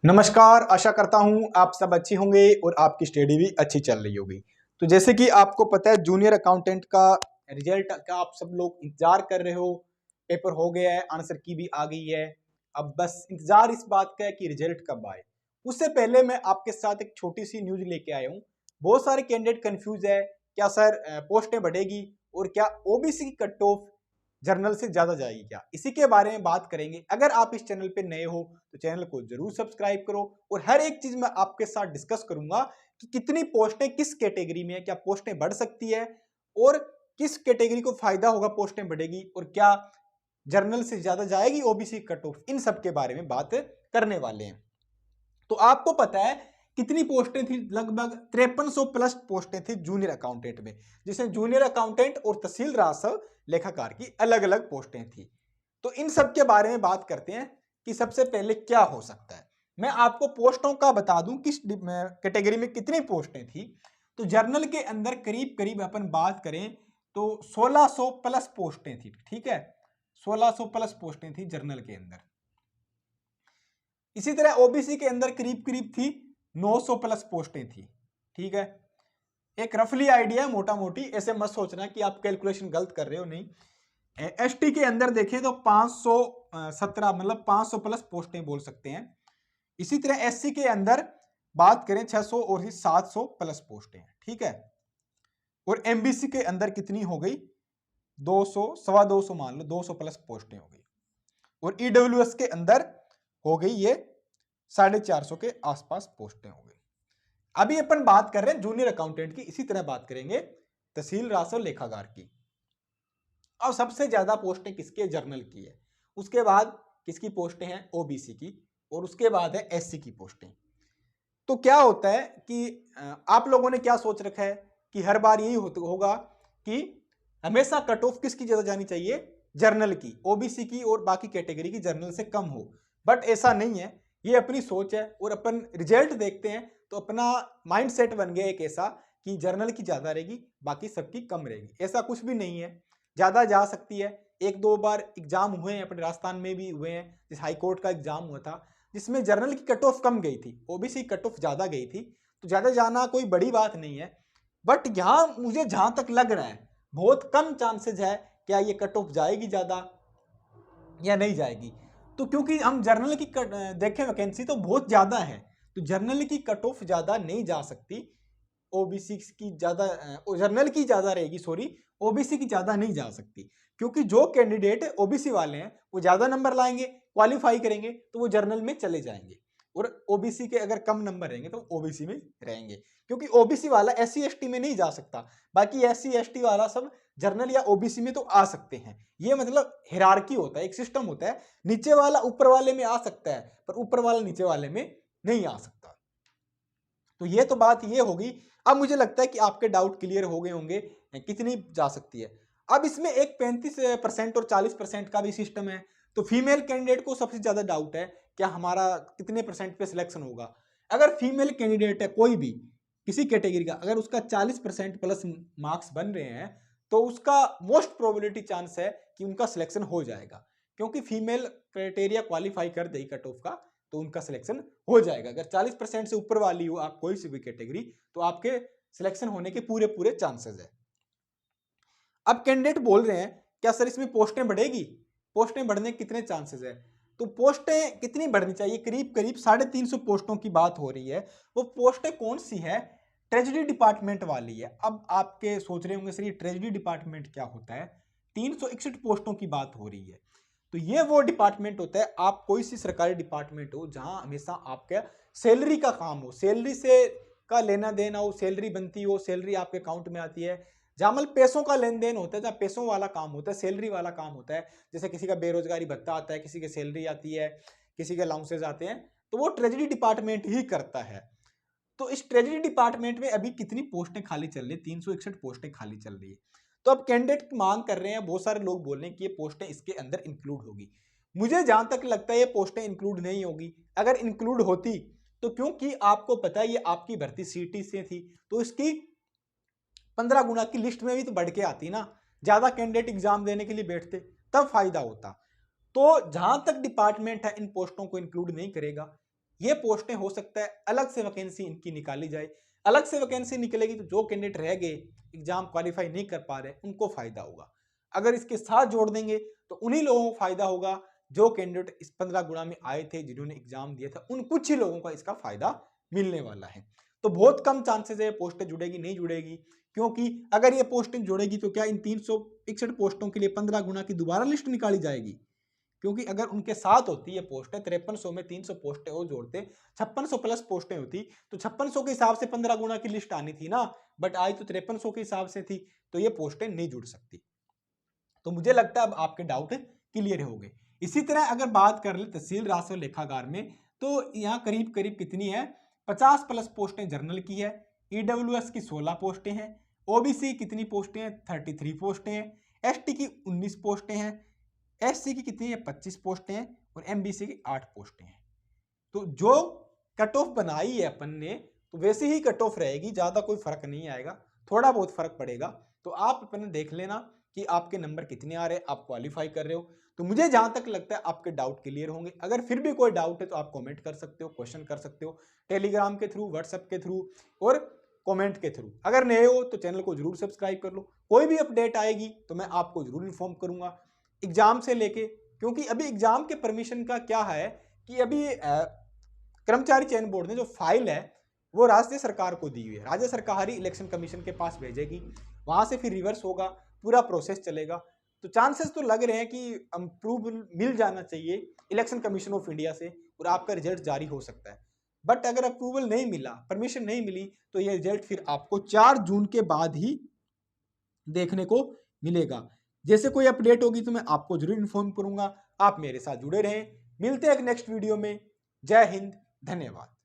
नमस्कार, आशा करता हूं आप सब अच्छे होंगे और आपकी स्टडी भी अच्छी चल रही होगी। तो जैसे कि आपको पता है जूनियर अकाउंटेंट का रिजल्ट का आप सब लोग इंतजार कर रहे हो। पेपर हो गया है, आंसर की भी आ गई है। अब बस इंतजार इस बात का है कि रिजल्ट कब आए। उससे पहले मैं आपके साथ एक छोटी सी न्यूज लेके आया हूँ। बहुत सारे कैंडिडेट कंफ्यूज है, क्या सर पोस्टें बढ़ेगी और क्या ओबीसी की कट ऑफ जर्नल से ज्यादा जाएगी क्या, इसी के बारे में बात करेंगे। अगर आप इस चैनल पे नए हो तो चैनल को जरूर सब्सक्राइब करो और हर एक चीज मैं आपके साथ डिस्कस करूंगा कि कितनी पोस्टें किस कैटेगरी में है, क्या पोस्टें बढ़ सकती है और किस कैटेगरी को फायदा होगा पोस्टें बढ़ेगी और क्या जर्नल से ज्यादा जाएगी ओबीसी कट ऑफ। इन सब के बारे में बात करने वाले हैं। तो आपको पता है कितनी पोस्टें थी, लगभग 5300 प्लस पोस्टें थी जूनियर अकाउंटेंट में, जिसमें जूनियर अकाउंटेंट और तहसील रासव लेखाकार की अलग अलग पोस्टें थी। तो इन सब के बारे में बात करते हैं कि सबसे पहले क्या हो सकता है। मैं आपको पोस्टों का बता दूं किस कैटेगरी में कितनी पोस्टें थी। तो जर्नल के अंदर करीब करीब अपन बात करें तो 1600 प्लस पोस्टें थी। ठीक है, 1600 प्लस पोस्टें थी जर्नल के अंदर। इसी तरह ओबीसी के अंदर करीब करीब थी 900 प्लस पोस्टें थी। ठीक है, एक रफली आइडिया, मोटा मोटी, ऐसे मत सोचना कि आप कैलकुलेशन गलत कर रहे हो, नहीं। एसटी के अंदर देखें तो 517 मतलब 500 प्लस पोस्टें बोल सकते हैं। इसी तरह एससी के अंदर बात करें 600 और 700 प्लस पोस्टें हैं। ठीक है, और एमबीसी के अंदर कितनी हो गई, 200 सवा 200 मान लो, 200 प्लस पोस्टें हो गई। और ईडब्ल्यूएस के अंदर हो गई ये 450 के आसपास पोस्टें हो गई। अभी अपन बात कर रहे हैं जूनियर अकाउंटेंट की, इसी तरह बात करेंगे तहसील रासव लेखाकार की। अब सबसे ज्यादा पोस्टें किसके, जर्नल की है। उसके बाद किसकी पोस्टें हैं, ओबीसी की, और उसके बाद है एससी की पोस्टें। तो क्या होता है कि आप लोगों ने क्या सोच रखा है कि हर बार यही होगा कि हमेशा कट ऑफ किसकी ज्यादा जानी चाहिए, जर्नल की, ओबीसी की और बाकी कैटेगरी की जर्नल से कम हो। बट ऐसा नहीं है, ये अपनी सोच है। और अपन रिजल्ट देखते हैं तो अपना माइंडसेट बन गया एक ऐसा कि जर्नल की ज्यादा रहेगी, बाकी सबकी कम रहेगी। ऐसा कुछ भी नहीं है, ज्यादा जा सकती है। एक दो बार एग्जाम हुए हैं अपने राजस्थान में भी हुए हैं, जिस हाईकोर्ट का एग्जाम हुआ था जिसमें जर्नल की कट ऑफ कम गई थी, ओबीसी कट ऑफ ज्यादा गई थी। तो ज्यादा जाना कोई बड़ी बात नहीं है। बट यहां मुझे जहां तक लग रहा है बहुत कम चांसेस है क्या ये कट ऑफ जाएगी ज्यादा या नहीं जाएगी। तो क्योंकि हम जर्नल की देखें वैकेंसी तो बहुत ज्यादा है, तो जर्नल की कट ऑफ ज्यादा नहीं जा सकती। ओबीसी की ज्यादा, जर्नल की ज्यादा रहेगी, सॉरी, ओबीसी की ज्यादा नहीं जा सकती। क्योंकि जो कैंडिडेट ओबीसी वाले हैं वो ज्यादा नंबर लाएंगे, क्वालिफाई करेंगे तो वो जर्नल में चले जाएंगे। और ओबीसी के अगर कम नंबर रहेंगे तो ओबीसी में रहेंगे, क्योंकि ओबीसी वाला एससी एसटी में नहीं जा सकता। बाकी एससी एसटी वाला सब जर्नल या ओबीसी में तो आ सकते हैं। ये मतलब हिरार्की होता है, एक सिस्टम होता है, नीचे वाला ऊपर वाले में आ सकता है पर ऊपर वाला नीचे वाले में नहीं आ सकता। तो ये तो बात ये होगी। अब मुझे लगता है कि आपके डाउट क्लियर हो गए होंगे कितनी जा सकती है। अब इसमें एक 35% और 40% का भी सिस्टम है। तो फीमेल कैंडिडेट को सबसे ज्यादा डाउट है क्या हमारा कितने परसेंट पे सिलेक्शन होगा। अगर फीमेल कैंडिडेट है कोई भी किसी कैटेगरी का, अगर उसका 40% प्लस मार्क्स बन रहे हैं तो उसका मोस्ट प्रोबेबिलिटी चांस है कि उनका सिलेक्शन हो जाएगा। क्योंकि फीमेल क्राइटेरिया क्वालिफाई कर देगी कट ऑफ का तो उनका सिलेक्शन हो जाएगा। अगर 40% से ऊपर वाली हो आप कोई सी भी कैटेगरी तो आपके सिलेक्शन होने के पूरे पूरे चांसेस है। अब कैंडिडेट बोल रहे हैं क्या सर इसमें पोस्टें बढ़ेगी, पोस्टें बढ़ने के कितने चांसेस है। तो पोस्टें कितनी बढ़नी चाहिए, करीब करीब 350 पोस्टों की बात हो रही है। वो पोस्टें कौन सी है, ट्रेजरी डिपार्टमेंट वाली है। अब आपके सोच रहे होंगे सर ये ट्रेजरी डिपार्टमेंट क्या होता है। 361 पोस्टों की बात हो रही है। तो ये वो डिपार्टमेंट होता है, आप कोई सी सरकारी डिपार्टमेंट हो जहां हमेशा आपका सैलरी का काम हो, सैलरी से का लेना देना हो, सैलरी बनती हो, सैलरी आपके अकाउंट में आती है, जहां मतलब पैसों का लेन देन होता है, जहां पैसों वाला काम होता है, सैलरी वाला काम होता है। जैसे किसी का बेरोजगारी भत्ता आता है, किसी की सैलरी आती है, किसी के अलाउंसेज आते हैं, तो वो ट्रेजरी डिपार्टमेंट ही करता है। तो इस ट्रेजरी डिपार्टमेंट में अभी कितनी पोस्टें खाली चल रही है, 361 पोस्टें खाली चल रही है। तो अब कैंडिडेट मांग कर रहे हैं, बहुत सारे लोग बोल रहे हैं कि ये पोस्टें इसके अंदर इंक्लूड होगी। मुझे जहां तक लगता है ये पोस्टें इंक्लूड नहीं होगी। अगर इंक्लूड होती तो क्योंकि आपको पता है ये आपकी भर्ती सीटी से थी तो इसकी 15 गुना की लिस्ट में भी तो बढ़ के आती ना, ज्यादा कैंडिडेट एग्जाम देने के लिए बैठते तब फायदा होता। तो जहां तक डिपार्टमेंट है इन पोस्टों को इंक्लूड नहीं करेगा। ये पोस्टें हो सकता है अलग से वैकेंसी इनकी निकाली जाए। अलग से वैकेंसी निकलेगी तो जो कैंडिडेट रह गए, एग्जाम क्वालिफाई नहीं कर पा रहे, उनको फायदा होगा। अगर इसके साथ जोड़ देंगे तो उन्हीं लोगों को फायदा होगा जो कैंडिडेट इस 15 गुणा में आए थे, जिन्होंने एग्जाम दिया था, उन कुछ ही लोगों का इसका फायदा मिलने वाला है। तो बहुत कम चांसेस है पोस्टें जुड़ेगी, नहीं जुड़ेगी, क्योंकि अगर ये पोस्टें जुड़ेगी तो क्या इन 361 पोस्टों के लिए 15 गुना की दोबारा लिस्ट निकाली जाएगी? क्योंकि अगर उनके साथ होती है पोस्टें 5300 में 300 पोस्टें और जोड़ते 5600 प्लस पोस्टें होती, तो 5600 के हिसाब से 15 गुना की लिस्ट आनी थी ना, बट आई तो 5300 के हिसाब से थी, तो ये पोस्टें नहीं जुड़ सकती। तो मुझे लगता है अब आपके डाउट क्लियर हो गए। इसी तरह अगर बात कर ले तहसील राजस्व लेखागार में, तो यहाँ करीब करीब कितनी है, 50 प्लस पोस्टें जर्नल की है, ईडब्ल्यूएस की 16 पोस्टें हैं, ओबीसी कितनी पोस्टें हैं, 33 पोस्टें हैं, एसटी की 19 पोस्टें हैं, एससी की कितनी है, 25 पोस्टें हैं, और एमबीसी की 8 पोस्टें हैं। तो जो कट ऑफ बनाई है अपन ने, तो वैसे ही कट ऑफ रहेगी, ज्यादा कोई फर्क नहीं आएगा, थोड़ा बहुत फर्क पड़ेगा। तो आप अपन देख लेना कि आपके नंबर कितने आ रहे हैं, आप क्वालिफाई कर रहे हो। तो मुझे जहां तक लगता है आपके डाउट क्लियर होंगे। अगर फिर भी कोई डाउट है तो आप कमेंट कर सकते हो, क्वेश्चन कर सकते हो, टेलीग्राम के थ्रू, व्हाट्सएप के थ्रू और कमेंट के थ्रू। अगर नए हो तो चैनल को जरूर सब्सक्राइब कर लो, कोई भी अपडेट आएगी तो मैं आपको जरूर इन्फॉर्म करूंगा एग्जाम से लेके। क्योंकि अभी एग्जाम के परमिशन का क्या है कि अभी कर्मचारी चयन बोर्ड ने जो फाइल है वो राज्य सरकार को दी हुई है, राज्य सरकार ही इलेक्शन कमीशन के पास भेजेगी, वहां से फिर रिवर्स होगा, पूरा प्रोसेस चलेगा। तो चांसेस तो लग रहे हैं कि अप्रूवल मिल जाना चाहिए इलेक्शन कमीशन ऑफ इंडिया से और आपका रिजल्ट जारी हो सकता है। बट अगर अप्रूवल नहीं मिला, परमिशन नहीं मिली, तो ये रिजल्ट फिर आपको 4 जून के बाद ही देखने को मिलेगा। जैसे कोई अपडेट होगी तो मैं आपको जरूर इन्फॉर्म करूंगा। आप मेरे साथ जुड़े रहें, मिलते हैं एक नेक्स्ट वीडियो में। जय हिंद, धन्यवाद।